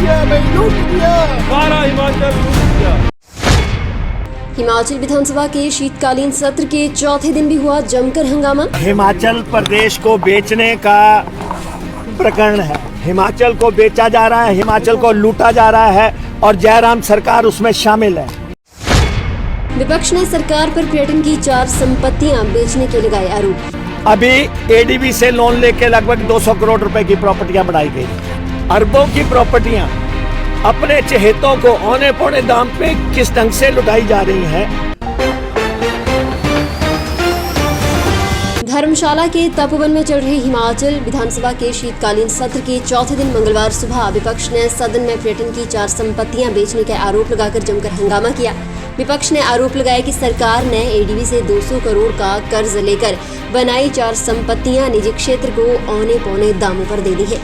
सारा हिमाचल लूट गया। हिमाचल विधानसभा के शीतकालीन सत्र के चौथे दिन भी हुआ जमकर हंगामा। हिमाचल प्रदेश को बेचने का प्रकरण है। हिमाचल को बेचा जा रहा है, हिमाचल को लूटा जा रहा है और जयराम सरकार उसमें शामिल है। विपक्ष ने सरकार पर पर्यटन की 4 संपत्तियां बेचने के लगाए आरोप। अभी एडीबी से लोन लेके लगभग 200 करोड़ रुपए की प्रॉपर्टियां बढ़ाई गई। अरबों की प्रॉपर्टियां अपने चहेतों को औने पौने दाम पे किस ढंग से लुटाई जा रही हैं। धर्मशाला के तपोवन में चल रही हिमाचल विधानसभा के शीतकालीन सत्र के चौथे दिन मंगलवार सुबह विपक्ष ने सदन में पर्यटन की 4 संपत्तियां बेचने का आरोप लगाकर जमकर हंगामा किया। विपक्ष ने आरोप लगाया कि सरकार ने एडीबी से 200 करोड़ का कर्ज लेकर बनाई 4 संपत्तियां निजी क्षेत्र को औने पौने दामों पर दे दी है।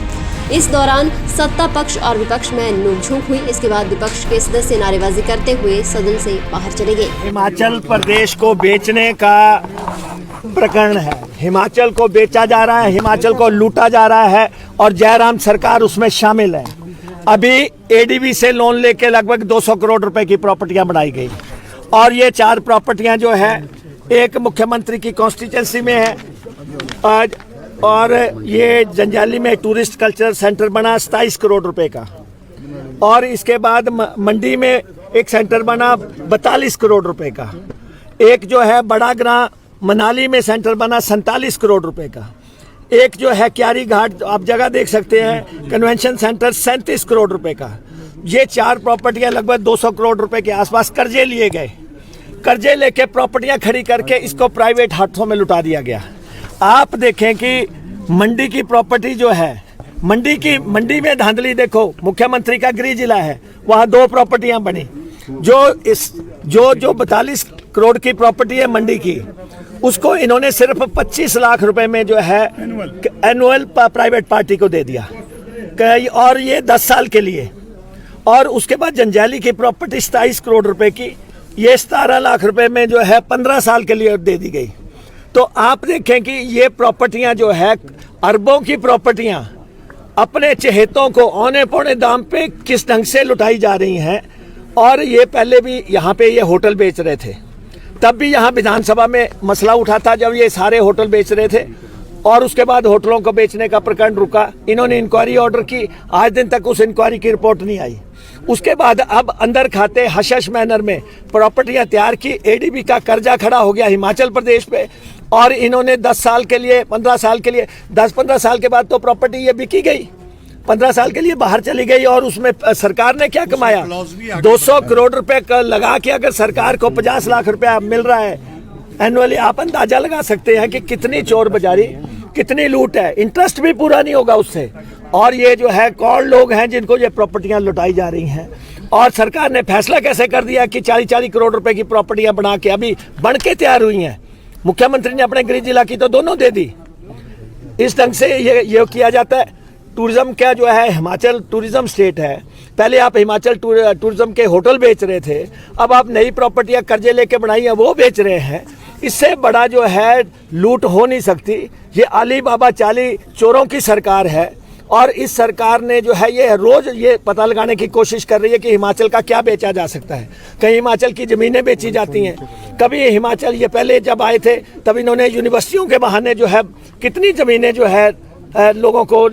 इस दौरान सत्ता पक्ष और विपक्ष में नोकझोंक हुई। इसके बाद विपक्ष के सदस्य नारेबाजी करते हुए सदन से बाहर चले गए। हिमाचल प्रदेश को बेचने का प्रकरण है। हिमाचल को बेचा जा रहा है, हिमाचल को लूटा जा रहा है और जयराम सरकार उसमें शामिल है। अभी एडीबी से लोन लेके लगभग 200 करोड़ रुपए की प्रॉपर्टियां बढ़ाई गई और ये 4 प्रॉपर्टियां जो है एक मुख्यमंत्री की कॉन्स्टिट्यूंसी में है आज, और ये जंजाली में टूरिस्ट कल्चरल सेंटर बना 27 करोड़ रुपए का, और इसके बाद मंडी में एक सेंटर बना 42 करोड़ रुपए का। एक जो है बड़ा ग्रां मनाली में सेंटर बना 47 करोड़ रुपए का। एक जो है क्यारी घाट आप जगह देख सकते हैं कन्वेंशन सेंटर 37 करोड़ रुपए का। ये 4 प्रॉपर्टियां लगभग 200 करोड़ रुपए के आसपास कर्जे लिए गए। कर्जे लेके प्रॉपर्टियां खड़ी करके इसको प्राइवेट हाथों में लुटा दिया गया। आप देखें कि मंडी की प्रॉपर्टी जो है, मंडी में धांधली देखो। मुख्यमंत्री का गृह जिला है, वहां 2 प्रॉपर्टियां बनी। जो 42 करोड़ की प्रॉपर्टी है मंडी की, उसको इन्होंने सिर्फ 25 लाख रुपए में जो है एनुअल प्राइवेट पार्टी को दे दिया, और ये 10 साल के लिए। और उसके बाद जंजाली की प्रॉपर्टी 27 करोड़ रुपए की, ये 17 लाख रुपए में जो है 15 साल के लिए दे दी गई। तो आप देखें कि ये प्रॉपर्टियां जो है अरबों की प्रॉपर्टियां अपने चहेतों को औने पौने दाम पे किस ढंग से लुटाई जा रही हैं। और ये पहले भी यहाँ पे ये होटल बेच रहे थे, तब भी यहाँ विधानसभा में मसला उठा था जब ये सारे होटल बेच रहे थे, और उसके बाद होटलों को बेचने का प्रकरण रुका। इन्होंने इंक्वायरी ऑर्डर की, आज दिन तक उस इंक्वायरी की रिपोर्ट नहीं आई। उसके बाद अब अंदर खाते हशश मैनर में प्रॉपर्टियां तैयार की। एडीबी का कर्जा खड़ा हो गया हिमाचल प्रदेश पे, और इन्होंने 10 साल के लिए 15 साल के लिए 10-15 साल के बाद तो प्रॉपर्टी ये बिकी गई, 15 साल के लिए बाहर चली गई। और उसमें सरकार ने क्या कमाया? 200 करोड़ रुपए लगा के अगर सरकार को 50 लाख रुपया मिल रहा है एनुअली, आप अंदाजा लगा सकते हैं कि कितनी चोर बाजारी, कितनी लूट है। इंटरेस्ट भी पूरा नहीं होगा उससे। और ये जो है कौन लोग हैं जिनको ये प्रॉपर्टियां लुटाई जा रही हैं। और सरकार ने फैसला कैसे कर दिया कि 40-40 करोड़ रुपए की प्रॉपर्टियां बना के अभी बन के तैयार हुई हैं। मुख्यमंत्री ने अपने गृह जिला की तो दोनों दे दी। इस ढंग से ये किया जाता है। टूरिज्म क्या जो है, हिमाचल टूरिज्म स्टेट है। पहले आप हिमाचल टूरिज्म के होटल बेच रहे थे, अब आप नई प्रॉपर्टियां कर्जे लेके बनाई हैं वो बेच रहे हैं। इससे बड़ा जो है लूट हो नहीं सकती। ये अली बाबा चाली चोरों की सरकार है, और इस सरकार ने जो है ये रोज ये पता लगाने की कोशिश कर रही है कि हिमाचल का क्या बेचा जा सकता है। कहीं हिमाचल की ज़मीनें बेची जाती हैं, कभी हिमाचल, ये पहले जब आए थे तब इन्होंने यूनिवर्सिटियों के बहाने जो है कितनी ज़मीनें जो है लोगों को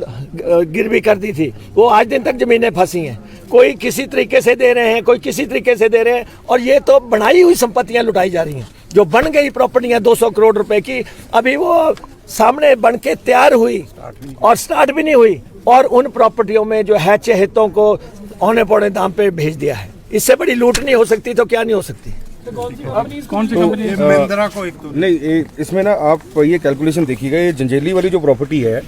गिरवी कर दी थी, वो आज दिन तक ज़मीनें फंसी हैं। कोई किसी तरीके से दे रहे हैं, कोई किसी तरीके से दे रहे हैं, और ये तो बनाई हुई संपत्तियां लुटाई जा रही हैं। जो बन गई प्रॉपर्टियां 200 करोड़ रुपए की, अभी वो सामने बन के तैयार हुई और स्टार्ट भी नहीं हुई, और उन प्रॉपर्टियों में जो है चहेतों को औने पौने दाम पे भेज दिया है। इससे बड़ी लूट नहीं हो सकती तो क्या नहीं हो सकती। कौन सी कंपनी महिंद्रा को एक तो नहीं, इसमें ना आप ये कैलकुलेशन देखिएगा। ये जंजेली वाली जो प्रॉपर्टी है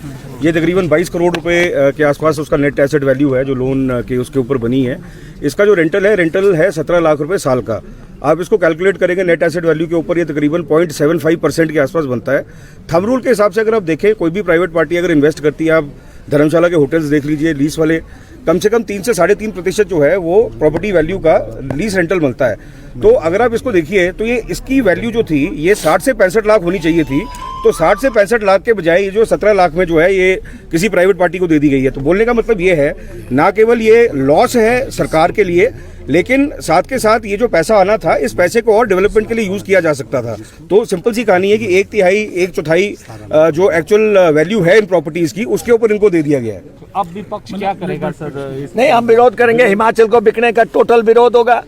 ये तकरीबन 22 करोड़ रुपए के आसपास उसका नेट एसेट वैल्यू है जो लोन के उसके ऊपर बनी है। इसका जो रेंटल है 17 लाख रुपए साल का। आप इसको कैलकुलेट करेंगे नेट एसेट वैल्यू के ऊपर, ये तकरीबन 0.75% के आसपास बनता है। थंब रूल के हिसाब से अगर आप देखें, कोई भी प्राइवेट पार्टी अगर इन्वेस्ट करती है, आप धर्मशाला के होटल्स देख लीजिए, लीज वाले कम से कम 3 से 3.5% जो है वो प्रॉपर्टी वैल्यू का लीज रेंटल बनता है। तो अगर आप इसको देखिए तो ये इसकी वैल्यू जो थी ये 60 से 65 लाख होनी चाहिए थी, तो 60 से 65 लाख के बजाय ये जो 17 लाख में जो है ये किसी प्राइवेट पार्टी को दे दी गई है। तो बोलने का मतलब ये है, ना केवल ये लॉस है सरकार के लिए, लेकिन साथ के साथ ये जो पैसा आना था, इस पैसे को और डेवलपमेंट के लिए यूज किया जा सकता था। तो सिंपल सी कहानी है कि 1/3 1/4 जो एक्चुअल वैल्यू है इन प्रॉपर्टीज की, उसके ऊपर इनको दे दिया गया है। अब विपक्ष क्या करेगा सर? नहीं, हम विरोध करेंगे। हिमाचल को बिकने का टोटल विरोध होगा।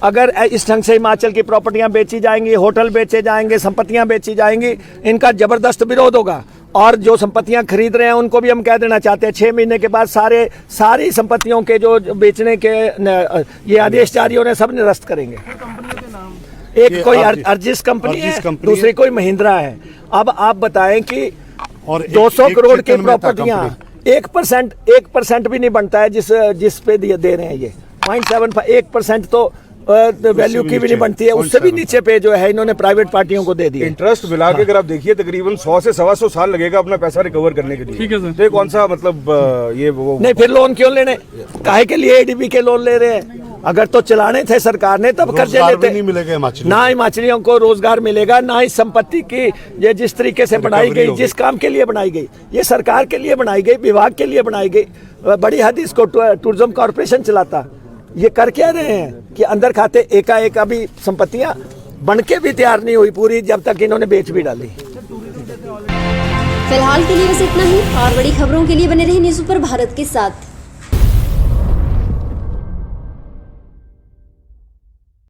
अगर इस ढंग से हिमाचल की प्रॉपर्टियां बेची जाएंगी, होटल बेचे जाएंगे, संपत्तियां बेची जाएंगी, इनका जबरदस्त विरोध होगा। और जो संपत्तियां खरीद रहे हैं उनको भी हम कह देना चाहते हैं, 6 महीने के बाद सारी संपत्तियों के जो बेचने के ये आदेश जारी होने सब निरस्त करेंगे। एक कोई अर्जिस कंपनी है, दूसरी कोई महिंद्रा है। अब आप बताएं कि 200 करोड़ की प्रॉपर्टियां 1% भी नहीं बनता है जिस पे दे रहे हैं ये 0.75 1% तो वैल्यू की भी नहीं बनती है। उससे भी नीचे पे जो है इन्होंने प्राइवेट पार्टियों को दे दिया। इंटरेस्ट मिला के अगर आप देखिए तकरीबन 100 से 125 साल लगेगा अपना पैसा रिकवर करने के लिए। ठीक है सर। तो कौन सा मतलब ये वो नहीं, फिर लोन क्यों लेने? काहे के लिए एडीबी के लोन ले रहे हैं? अगर तो चलाने थे सरकार ने तब कर्जे लेते। नहीं मिलेगा ना हिमाचलियों को रोजगार मिलेगा, ना ही संपत्ति की ये जिस तरीके से बनाई गई, जिस काम के लिए बनाई गई, ये सरकार के लिए बनाई गई, विभाग के लिए बनाई गई। बड़ी हद इसको टूरिज्म कॉर्पोरेशन चलाता। ये कर क्या रहे हैं कि अंदर खाते एकाएक अभी संपत्तियां बन के भी तैयार नहीं हुई पूरी, जब तक इन्होंने बेच भी डाली। फिलहाल के लिए बस इतना ही। और बड़ी खबरों के लिए बने रहे न्यूज़ सुपर भारत के साथ।